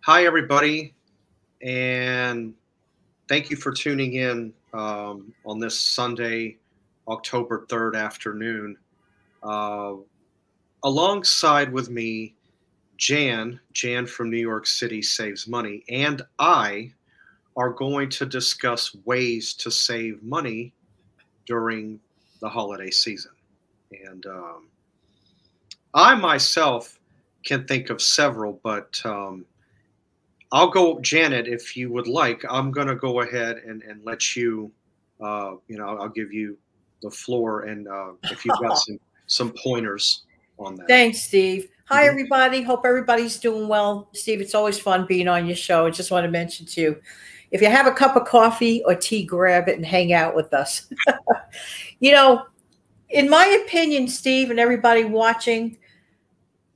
Hi, everybody, and thank you for tuning in on this Sunday, October 3rd afternoon. Uh, Alongside with me, Jan from New York City Saves Money, and I are going to discuss ways to save money during the holiday season. And I myself can think of several, but I'll go, Janet, if you would like. I'm going to go ahead and let you, I'll give you the floor, and if you've got some pointers on that. Thanks, Steve. Hi, Mhm. everybody. Hope everybody's doing well. Steve, it's always fun being on your show. I just want to mention to you, if you have a cup of coffee or tea, grab it and hang out with us. you know, in my opinion, Steve, and everybody watching,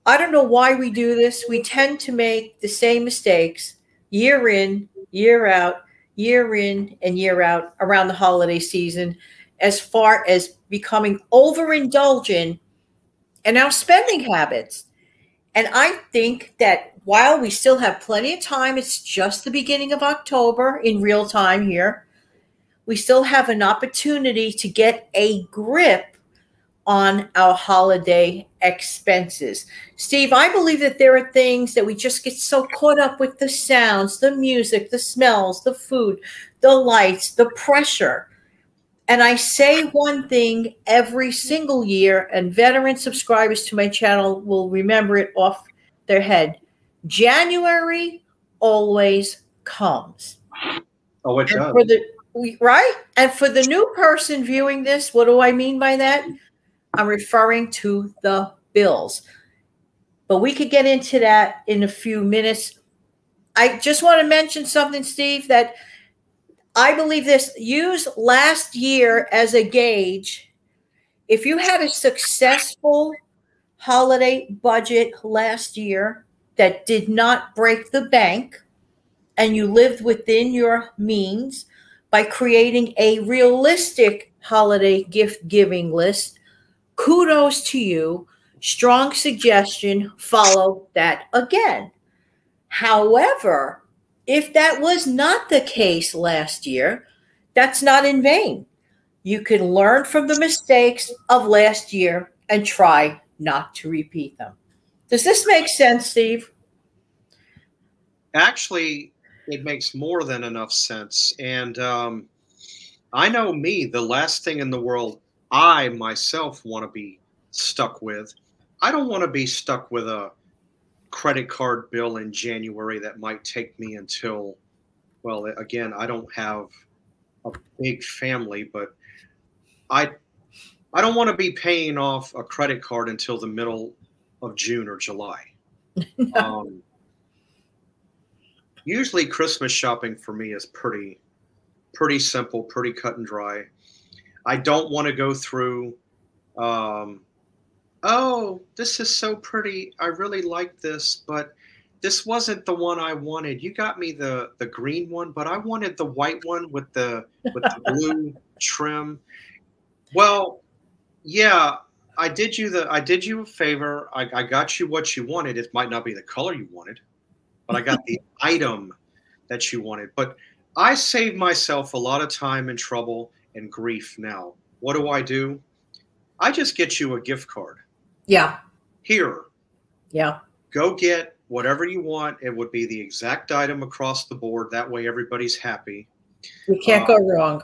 I don't know why we do this. We tend to make the same mistakes year in, year out, year in, and year out around the holiday season, as far as becoming overindulgent in our spending habits. And I think that while we still have plenty of time, it's just the beginning of October in real time here. We still have an opportunity to get a grip on our holiday expenses. Steve, I believe that there are things that we just get so caught up with: the sounds, the music, the smells, the food, the lights, the pressure. And I say one thing every single year, and veteran subscribers to my channel will remember it off their head. January always comes. Oh, it And does. for the right? And for the new person viewing this, what do I mean by that? I'm referring to the bills. But we could get into that in a few minutes. I just want to mention something, Steve, that I believe this. Use last year as a gauge. If you had a successful holiday budget last year that did not break the bank and you lived within your means by creating a realistic holiday gift giving list, kudos to you. Strong suggestion. Follow that again. However, if that was not the case last year, that's not in vain. You can learn from the mistakes of last year and try not to repeat them. Does this make sense, Steve? Actually, it makes more than enough sense. And I know me, the last thing in the world I myself want to be stuck with. I don't want to be stuck with a credit card bill in January that might take me until, well, again, I don't have a big family, but I I don't want to be paying off a credit card until the middle of June or July. Um, Usually, Christmas shopping for me is pretty simple, pretty cut and dry. I don't want to go through. Um, oh, this is so pretty. I really like this, but this wasn't the one I wanted. You got me the green one, but I wanted the white one with the blue trim. Well, yeah, I did you a favor. I got you what you wanted. It might not be the color you wanted, but I got the item that you wanted. But I saved myself a lot of time and trouble and grief now. What do? I just get you a gift card. Yeah. Here, Yeah. go get whatever you want. It would be the exact item across the board. That way, everybody's happy. You can't Uh, go wrong.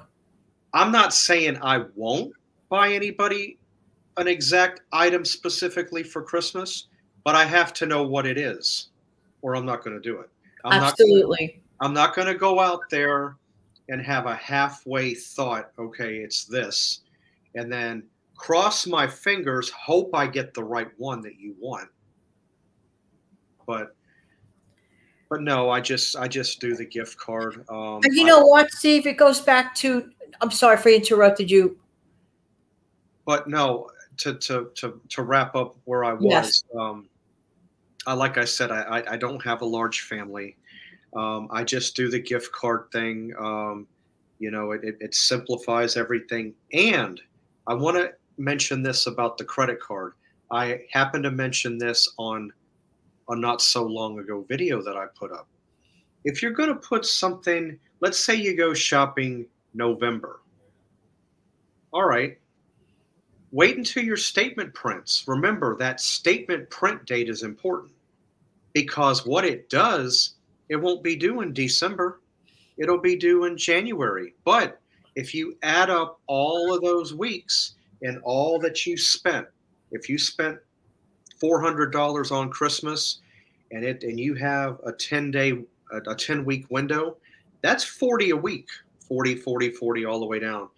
I'm not saying I won't buy anybody an exact item specifically for Christmas, but I have to know what it is, or I'm not going to do it. I'm not. Absolutely. I'm not going to go out there and have a halfway thought. Okay, it's this, and then cross my fingers, hope I get the right one that you want. But no, I just do the gift card. And you know what, Steve? It goes back to, I'm sorry for interrupted you. But no, to wrap up where I Yes. was, like I said, I don't have a large family. I just do the gift card thing. It simplifies everything. And I want to mention this about the credit card. I happened to mention this on a not so long ago video that I put up. If you're going to put something, let's say you go shopping November. All right. Wait until your statement prints. Remember, that statement print date is important, because what it does, it won't be due in December. It'll be due in January. But if you add up all of those weeks and all that you spent, if you spent $400 on Christmas and you have a 10-week window, that's 40 a week, 40, 40, 40 all the way down.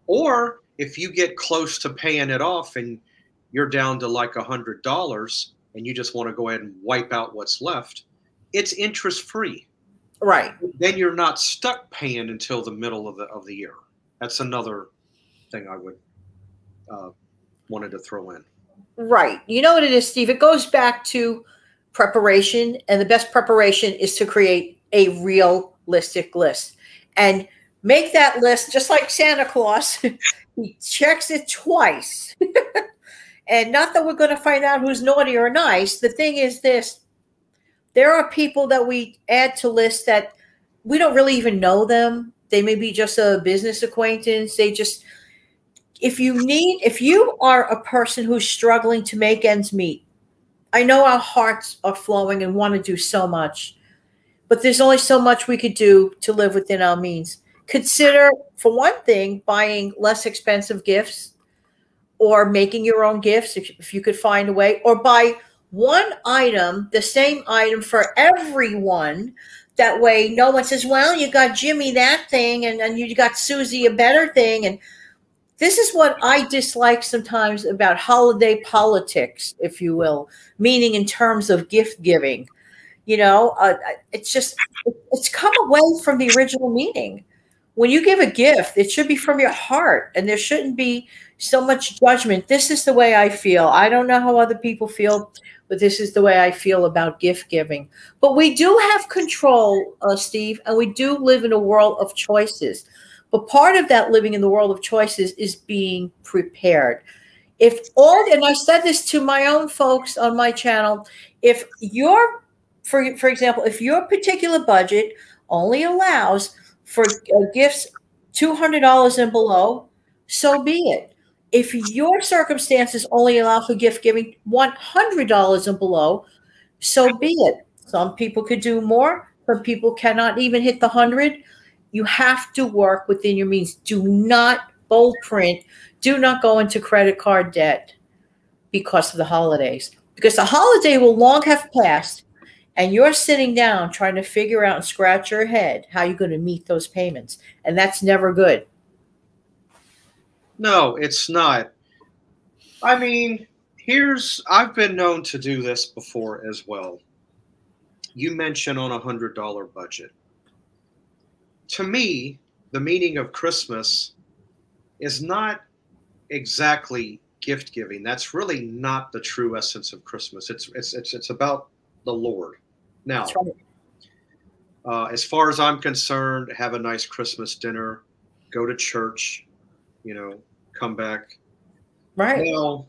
Or if you get close to paying it off and you're down to like $100 and you just want to go ahead and wipe out what's left, it's interest free. Right. Then you're not stuck paying until the middle of the year. That's another thing I would wanted to throw in. Right. You know what it is, Steve? It goes back to preparation, and the best preparation is to create a realistic list and make that list just like Santa Claus. He checks it twice. And not that we're going to find out who's naughty or nice. The thing is this: there are people that we add to lists that we don't really even know them. They may be just a business acquaintance. If you are a person who's struggling to make ends meet, I know our hearts are flowing and want to do so much, but there's only so much we could do to live within our means. Consider, for one thing, buying less expensive gifts or making your own gifts if you could find a way, or buy one item, the same item for everyone. That way no one says, well, you got Jimmy that thing and you got Susie a better thing. And this is what I dislike sometimes about holiday politics, if you will, meaning in terms of gift giving. You know, it's come away from the original meaning. When you give a gift, it should be from your heart, and there shouldn't be so much judgment. This is the way I feel. I don't know how other people feel, but this is the way I feel about gift giving. But we do have control, Steve, and we do live in a world of choices. But part of that living in the world of choices is being prepared. And I said this to my own folks on my channel, for example, if your particular budget only allows for gifts $200 and below, so be it. If your circumstances only allow for gift giving $100 and below, so be it. Some people could do more. Some people cannot even hit the 100. You have to work within your means. Do not bold print. Do not go into credit card debt because of the holidays. Because the holiday will long have passed, and you're sitting down trying to figure out and scratch your head how you're going to meet those payments. And that's never good. No, it's not. I mean, I've been known to do this before as well. You mentioned on $100 budget. To me, the meaning of Christmas is not exactly gift giving. That's really not the true essence of Christmas. It's about the Lord. Now, as far as I'm concerned, have a nice Christmas dinner, go to church, come back. Right. Now,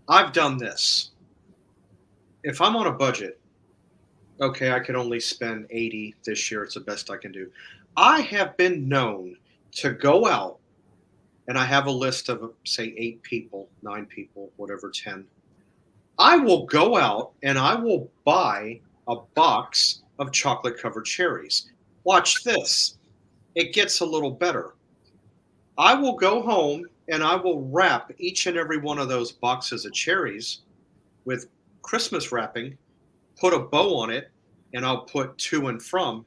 I've done this. If I'm on a budget, okay, I can only spend $80 this year. It's the best I can do. I have been known to go out, and I have a list of, say, 8 people, 9 people, whatever, 10. I will go out and I will buy a box of chocolate-covered cherries. Watch this. It gets a little better. I will go home and I will wrap each and every one of those boxes of cherries with Christmas wrapping, put a bow on it, and I'll put to and from.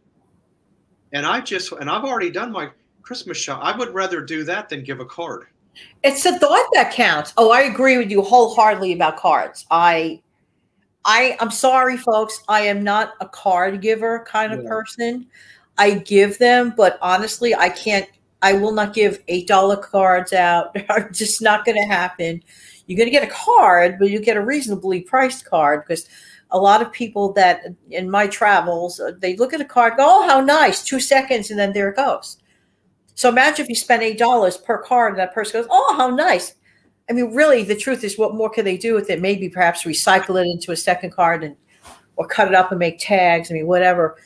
And I've already done my Christmas shop. I would rather do that than give a card. It's the thought that counts. Oh, I agree with you wholeheartedly about cards. I'm sorry, folks. I am not a card giver kind of person. I give them, but honestly, I will not give $8 cards out. It's just not going to happen. You're going to get a card, but you get a reasonably priced card, because a lot of people that in my travels, they look at a card, go, oh, how nice, 2 seconds, and then there it goes. So imagine if you spend $8 per card and that person goes, oh, how nice. I mean, really, the truth is, what more could they do with it? Maybe perhaps recycle it into a second card or cut it up and make tags. I mean, whatever.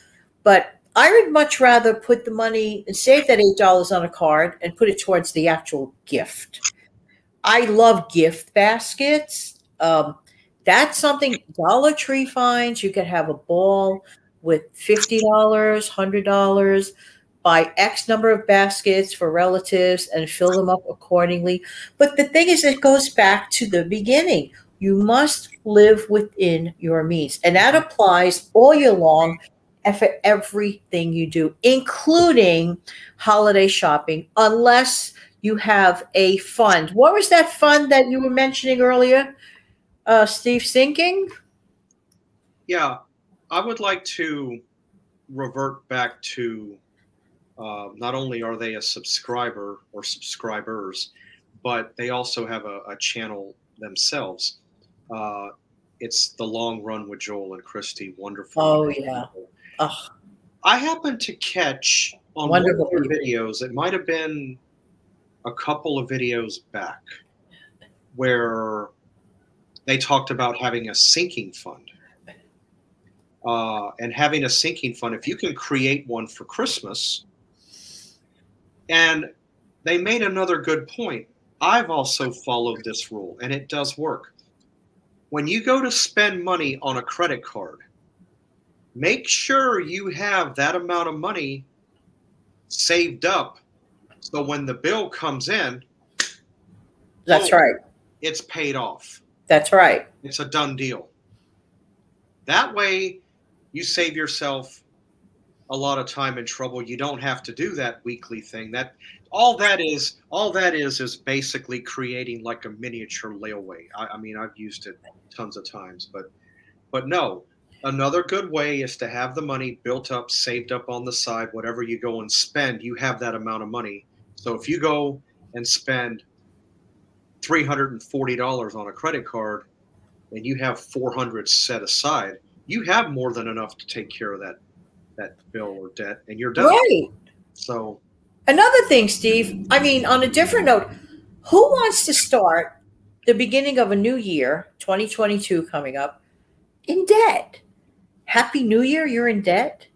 But I would much rather put the money and save that $8 on a card and put it towards the actual gift. I love gift baskets. That's something Dollar Tree finds. You can have a ball with $50, $100, buy X number of baskets for relatives and fill them up accordingly. But the thing is, it goes back to the beginning. You must live within your means. And that applies all year long and for everything you do, including holiday shopping, unless you have a fund. What was that fund that you were mentioning earlier, Steve Sinking? Yeah, I would like to revert back to not only are they a subscriber or subscribers, but they also have a channel themselves. It's The Long Run with Joel and Christy. Wonderful. Oh, yeah. Oh, I happened to catch on wonderful one of their videos, it might have been a couple of videos back, where they talked about having a sinking fund. And having a sinking fund, if you can create one for Christmas. And they made another good point. I've also followed this rule, and it does work. When you go to spend money on a credit card, make sure you have that amount of money saved up, so when the bill comes in, that's right. It's paid off. That's right. It's a done deal. That way, you save yourself a lot of time and trouble. You don't have to do that weekly thing. All that is basically creating like a miniature layaway. I mean, I've used it tons of times, but no. Another good way is to have the money built up, saved up on the side. Whatever you go and spend, you have that amount of money. So if you go and spend $340 on a credit card and you have $400 set aside, you have more than enough to take care of that bill or debt, and you're done. Right. So another thing, Steve, I mean, on a different note, who wants to start the beginning of a new year, 2022 coming up, in debt? Happy New Year, you're in debt?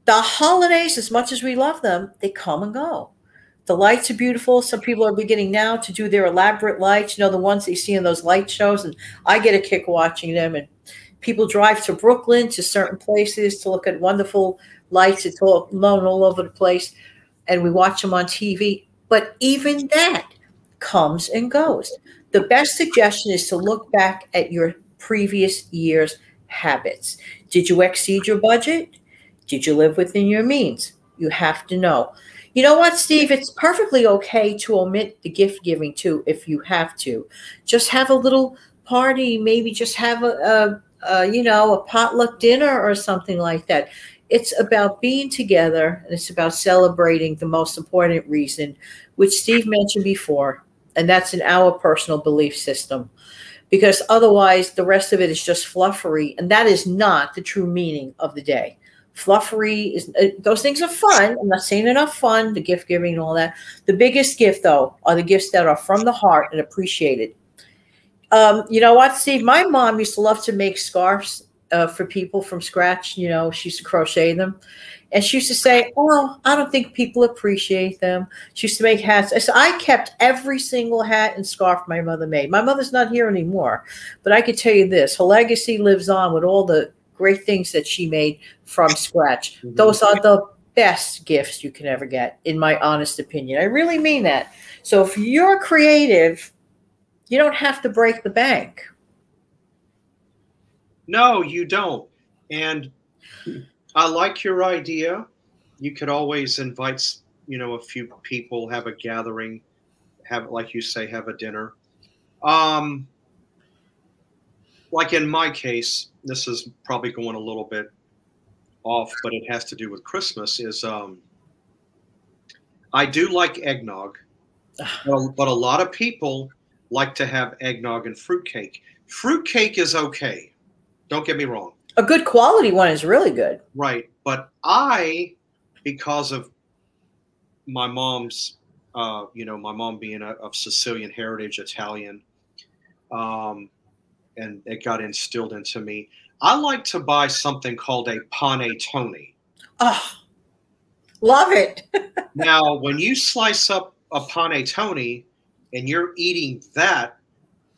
The holidays, as much as we love them, they come and go. The lights are beautiful. Some people are beginning now to do their elaborate lights, the ones that you see in those light shows, and I get a kick watching them. And people drive to Brooklyn, to certain places, to look at wonderful lights. It's all known all over the place, and we watch them on TV. But even that comes and goes. The best suggestion is to look back at your previous year's habits. Did you exceed your budget? Did you live within your means? You have to know. You know what, Steve? It's perfectly okay to omit the gift giving too, if you have to. Just have a little party. Maybe just have a potluck dinner or something like that. It's about being together, and it's about celebrating the most important reason, which Steve mentioned before, and that's in our personal belief system. Because otherwise, the rest of it is just fluffery, and that is not the true meaning of the day. Fluffery is those things are fun. I'm not saying they're not fun, the gift giving and all that. The biggest gift, though, are the gifts that are from the heart and appreciated. You know what, Steve? My mom used to love to make scarves for people from scratch. She used to crochet them. And she used to say, "Oh, I don't think people appreciate them." She used to make hats. So I kept every single hat and scarf my mother made. My mother's not here anymore, but I could tell you this: her legacy lives on with all the great things that she made from scratch. Mm-hmm. Those are the best gifts you can ever get, in my honest opinion. I really mean that. So if you're creative, you don't have to break the bank. No, you don't. And I like your idea. You could always invite, a few people, have a gathering, like you say, have a dinner. Like in my case, this is probably going a little bit off, but it has to do with Christmas, is I do like eggnog, but a lot of people like to have eggnog and fruitcake. Fruitcake is okay. Don't get me wrong. A good quality one is really good. Right. But because of my mom's You know, my mom being of Sicilian heritage, Italian, and it got instilled into me. I like to buy something called a panettone. Oh, love it. Now, when you slice up a panettone and you're eating that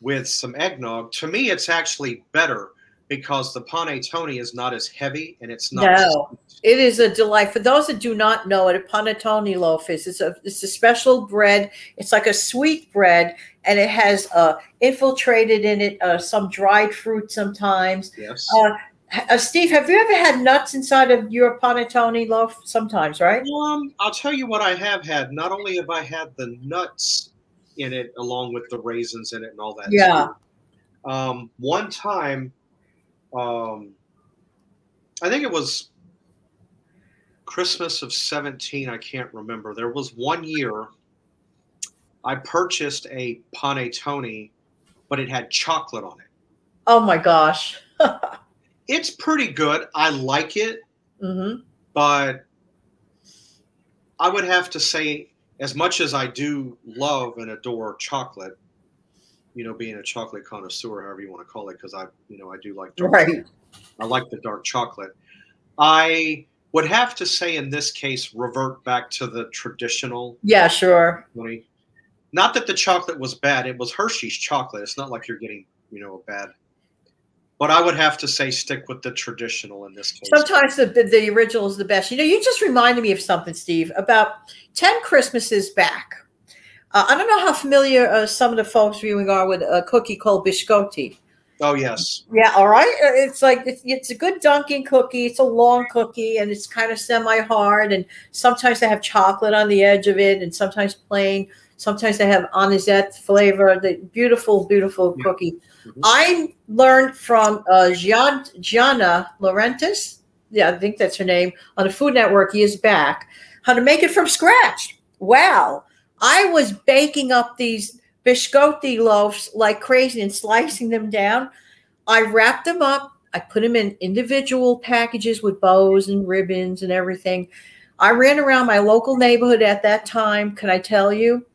with some eggnog, to me, it's actually better because the panettone is not as heavy and it's not. No, it is a delight. For those that do not know what a panettone loaf is, it's a special bread. It's like a sweet bread, and it has infiltrated in it some dried fruit sometimes. Yes. Steve, have you ever had nuts inside of your panettone loaf? Sometimes, right? I'll tell you what I have had. Not only have I had the nuts in it along with the raisins in it and all that. Yeah. Too. One time, I think it was Christmas of 17. I can't remember. There was one year I purchased a panettone, but it had chocolate on it. Oh my gosh. It's pretty good. I like it, but I would have to say, as much as I do love and adore chocolate, you know, being a chocolate connoisseur, however you want to call it, because I do like dark chocolate. I like the dark chocolate. I would have to say, in this case, revert back to the traditional. Yeah, sure. Not that the chocolate was bad; it was Hershey's chocolate. It's not like you're getting, you know, a bad. But I would have to say stick with the traditional in this case. Sometimes the original is the best. You know, you just reminded me of something, Steve. About 10 Christmases back, I don't know how familiar some of the folks viewing are with a cookie called biscotti. Oh, yes. Yeah, all right. It's like it's a good Dunkin' cookie. It's a long cookie, and it's kind of semi-hard. And sometimes they have chocolate on the edge of it, and sometimes plain. Sometimes they have anisette flavor. The beautiful, beautiful cookie. I learned from Gianna Laurentis, yeah, I think that's her name, on the Food Network years back, how to make it from scratch. Wow. I was baking up these biscotti loaves like crazy and slicing them down. I wrapped them up. I put them in individual packages with bows and ribbons and everything. I ran around my local neighborhood at that time. Can I tell you?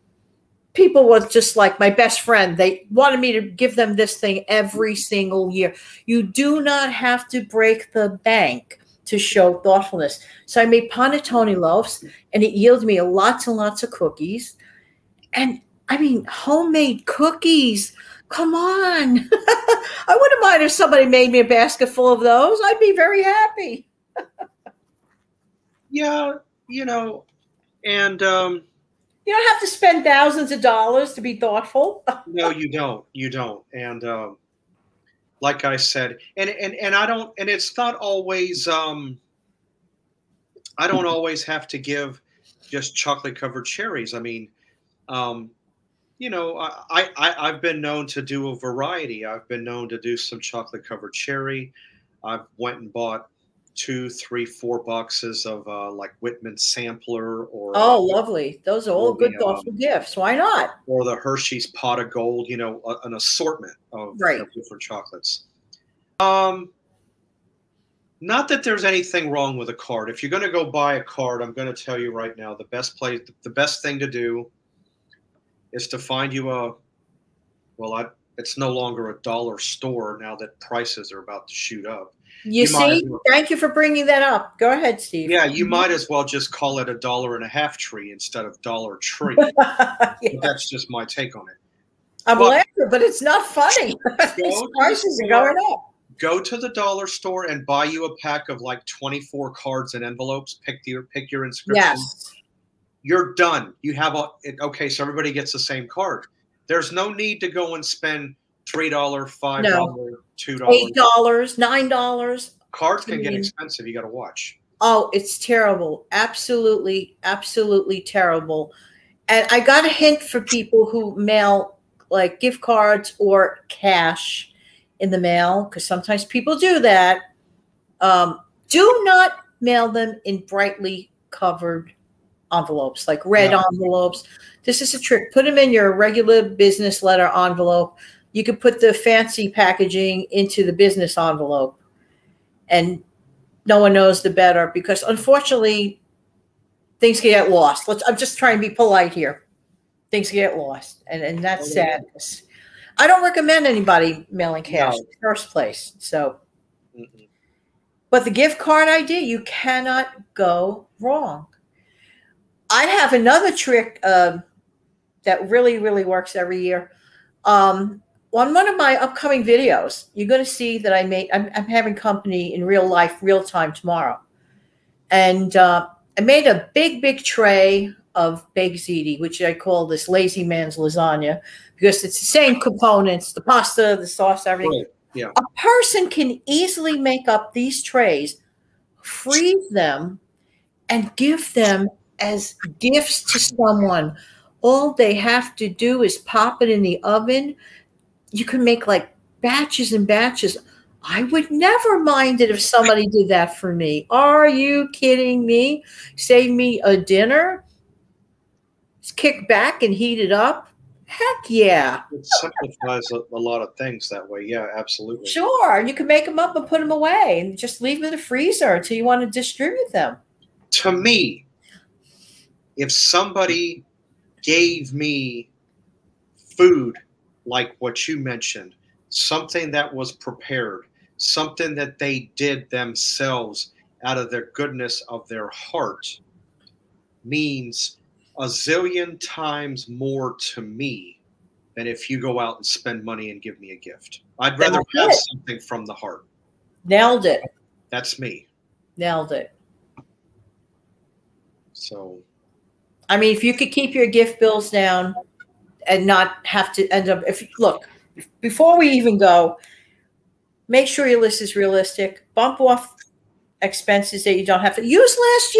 People was just like my best friend. They wanted me to give them this thing every single year. You do not have to break the bank to show thoughtfulness. So I made panettone loaves, and it yielded me lots and lots of cookies. And I mean, homemade cookies. Come on. I wouldn't mind if somebody made me a basket full of those. I'd be very happy. Yeah, you know, and you don't have to spend thousands of dollars to be thoughtful. No, you don't. You don't. And like I said, and I don't, and it's not always. I don't always have to give just chocolate covered cherries. I mean, you know, I've been known to do a variety. I've been known to do some chocolate covered cherry. I've went and bought 2, 3, 4 boxes of like Whitman Sampler or lovely. Those are all good thoughtful gifts. Why not? Or the Hershey's Pot of Gold, you know, an assortment of different chocolates. Not that there's anything wrong with a card. If you're going to go buy a card, I'm going to tell you right now, the best thing to do is to find you it's no longer a dollar store now that prices are about to shoot up. You see, thank you for bringing that up. Go ahead, Steve. Yeah, you might as well just call it $1.50 tree instead of Dollar Tree. That's just my take on it. I'm laughing, but it's not funny. These prices are going up. Go to the dollar store and buy you a pack of like 24 cards and envelopes. Pick your inscription. Yes. You're done. You have so everybody gets the same card. There's no need to go and spend $3, $5, $2, $8, $9. Cards can get expensive. You got to watch. Oh, it's terrible. Absolutely, absolutely terrible. And I got a hint for people who mail like gift cards or cash in the mail, because sometimes people do that. Do not mail them in brightly covered envelopes, like red envelopes. This is a trick. Put them in your regular business letter envelope. You could put the fancy packaging into the business envelope, and no one knows the better, because unfortunately things can get lost. I'm just trying to be polite here. things get lost, and that's sad. I don't recommend anybody mailing cash in the first place. So, but the gift card idea, you cannot go wrong. I have another trick that really, really works every year. On one of my upcoming videos, you're going to see that I'm having company in real life, real time tomorrow. And I made a big tray of baked ziti, which I call this lazy man's lasagna, because it's the same components, the pasta, the sauce, everything. Right. Yeah. A person can easily make up these trays, freeze them, and give them as gifts to someone. All they have to do is pop it in the oven. You can make like batches and batches. I would never mind it if somebody did that for me. Are you kidding me? Save me a dinner? Just kick back and heat it up? Heck yeah. It simplifies a lot of things that way. Yeah, absolutely. Sure. You can make them up and put them away and just leave them in the freezer until you want to distribute them. To me, if somebody gave me food like what you mentioned, something that was prepared, something that they did themselves out of their goodness of their heart, means a zillion times more to me than if you go out and spend money and give me a gift. I'd rather have something from the heart. Nailed it. That's me. Nailed it. So, I mean, if you could keep your gift bills down and not have to end up, look, before we even go, make sure your list is realistic. Bump off expenses that you don't have to use last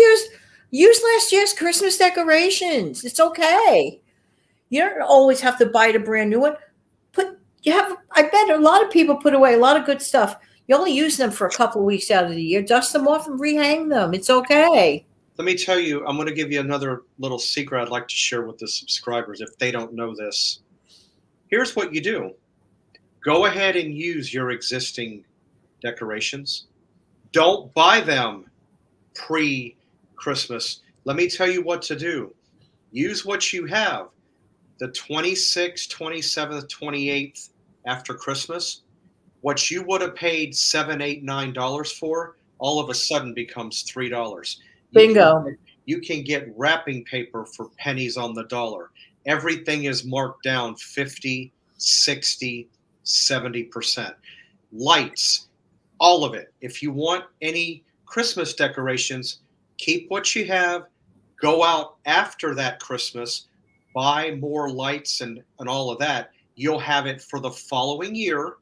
year's Christmas decorations. It's okay. You don't always have to buy a brand new one. I bet a lot of people put away a lot of good stuff. You only use them for a couple of weeks out of the year. Dust them off and rehang them. It's okay. Let me tell you, I'm going to give you another little secret I'd like to share with the subscribers if they don't know this. Here's what you do. Go ahead and use your existing decorations. Don't buy them pre-Christmas. Let me tell you what to do. Use what you have. The 26th, 27th, 28th after Christmas, what you would have paid $7, $8, $9 for, all of a sudden becomes $3. Bingo. You can get wrapping paper for pennies on the dollar. Everything is marked down 50, 60, 70%. Lights, all of it. If you want any Christmas decorations, keep what you have. Go out after that Christmas, buy more lights and all of that. You'll have it for the following year,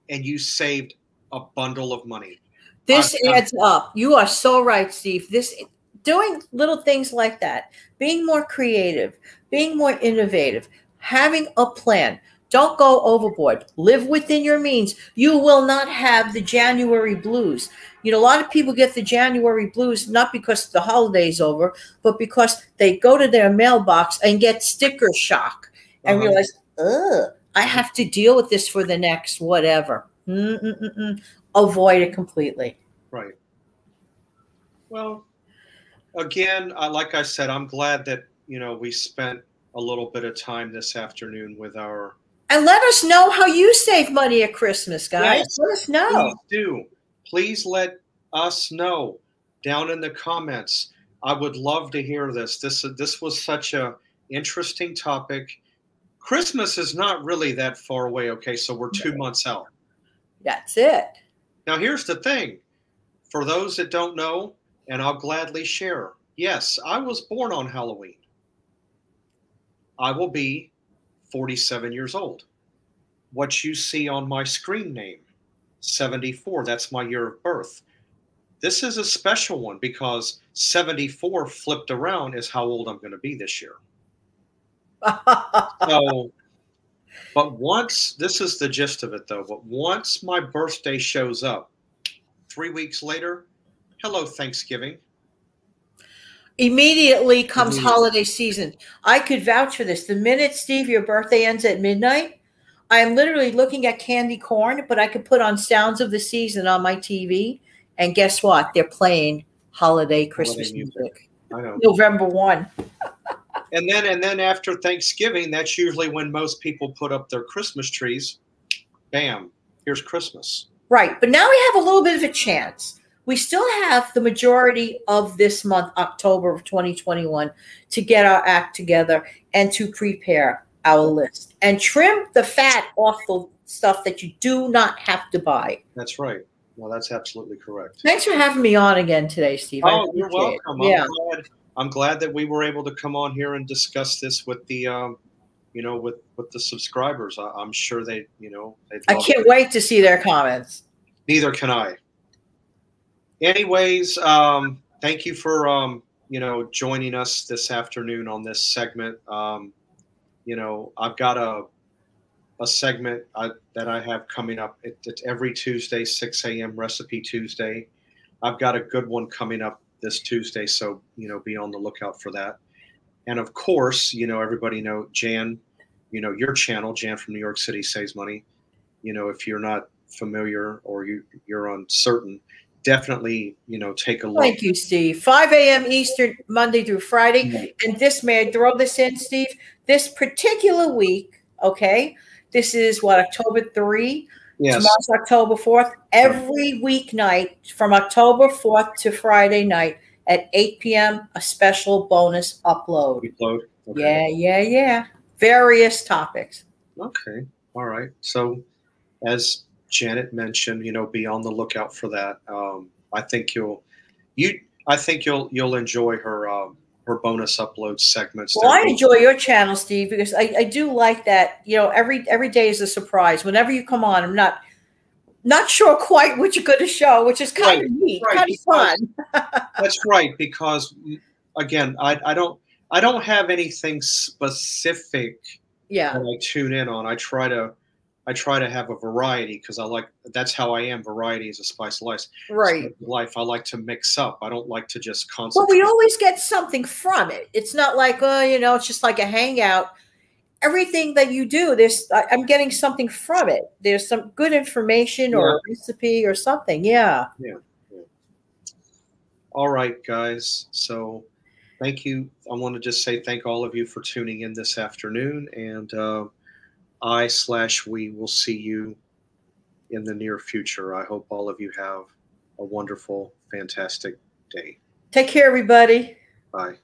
and you saved a bundle of money. This adds up. You are so right, Steve. Doing little things like that, being more creative, being more innovative, having a plan. Don't go overboard. Live within your means. You will not have the January blues. You know, a lot of people get the January blues not because the holiday's over, but because they go to their mailbox and get sticker shock and realize, I have to deal with this for the next whatever. Avoid it completely. Right. Well, again, like I said, I'm glad that, we spent a little bit of time this afternoon with our... And let us know how you save money at Christmas, guys. Yes, let us know. Please do. Please let us know down in the comments. I would love to hear this. This was such a interesting topic. Christmas is not really that far away, okay? So we're 2 months out. That's it. Now, here's the thing. For those that don't know, and I'll gladly share, yes, I was born on Halloween. I will be 47 years old. What you see on my screen name, 74, that's my year of birth. This is a special one because 74 flipped around is how old I'm going to be this year. But once, this is the gist of it though, but once my birthday shows up, 3 weeks later, hello, Thanksgiving. Immediately comes holiday season. I could vouch for this. The minute, Steve, your birthday ends at midnight, I am literally looking at candy corn, but I could put on Sounds of the Season on my TV. And guess what? They're playing holiday Christmas music. I know. November 1. and then after Thanksgiving, that's usually when most people put up their Christmas trees. Bam, here's Christmas. Right. But now we have a little bit of a chance. We still have the majority of this month, October of 2021, to get our act together and to prepare our list and trim the fat off the stuff that you do not have to buy. That's right. Well, that's absolutely correct. Thanks for having me on again today, Steve. Oh, you're welcome. Yeah. I'm glad that we were able to come on here and discuss this with the, with the subscribers. I'm sure they, I can't wait to see their comments. Neither can I. Anyways, thank you for, joining us this afternoon on this segment. I've got a segment that I have coming up. It's every Tuesday, 6 a.m. Recipe Tuesday. I've got a good one coming up this Tuesday, so be on the lookout for that. And of course, everybody know Jan, your channel, Jan from New York City Saves Money. If you're not familiar or you're uncertain, definitely take a look. Thank you, Steve. 5 a.m. Eastern, Monday through Friday. Mm-hmm. And this, may I throw this in, Steve? This particular week, okay. This is what, October 3? Yes. Tomorrow's October 4th. Every weeknight from October 4th to Friday night at 8 p.m., a special bonus upload. Okay. Yeah. Various topics. Okay. All right. So as Janet mentioned, be on the lookout for that. I think you'll enjoy her bonus upload segments. Well, I enjoy your channel, Steve, because I do like that. Every day is a surprise. Whenever you come on, I'm not sure quite what you're going to show, which is kind of neat, kind of fun. That's right, because again, I don't have anything specific that I tune in on. I try to have a variety because that's how I am. Variety is a spice of life. Right. Life. I like to mix up. I don't like to just concentrate. Well, we always get something from it. It's not like, it's just like a hangout. Everything that you do, I'm getting something from it. There's some good information or a recipe or something. Yeah. All right, guys. So thank you. I want to just say thank all of you for tuning in this afternoon, and we will see you in the near future. I hope all of you have a wonderful, fantastic day. Take care, everybody. Bye.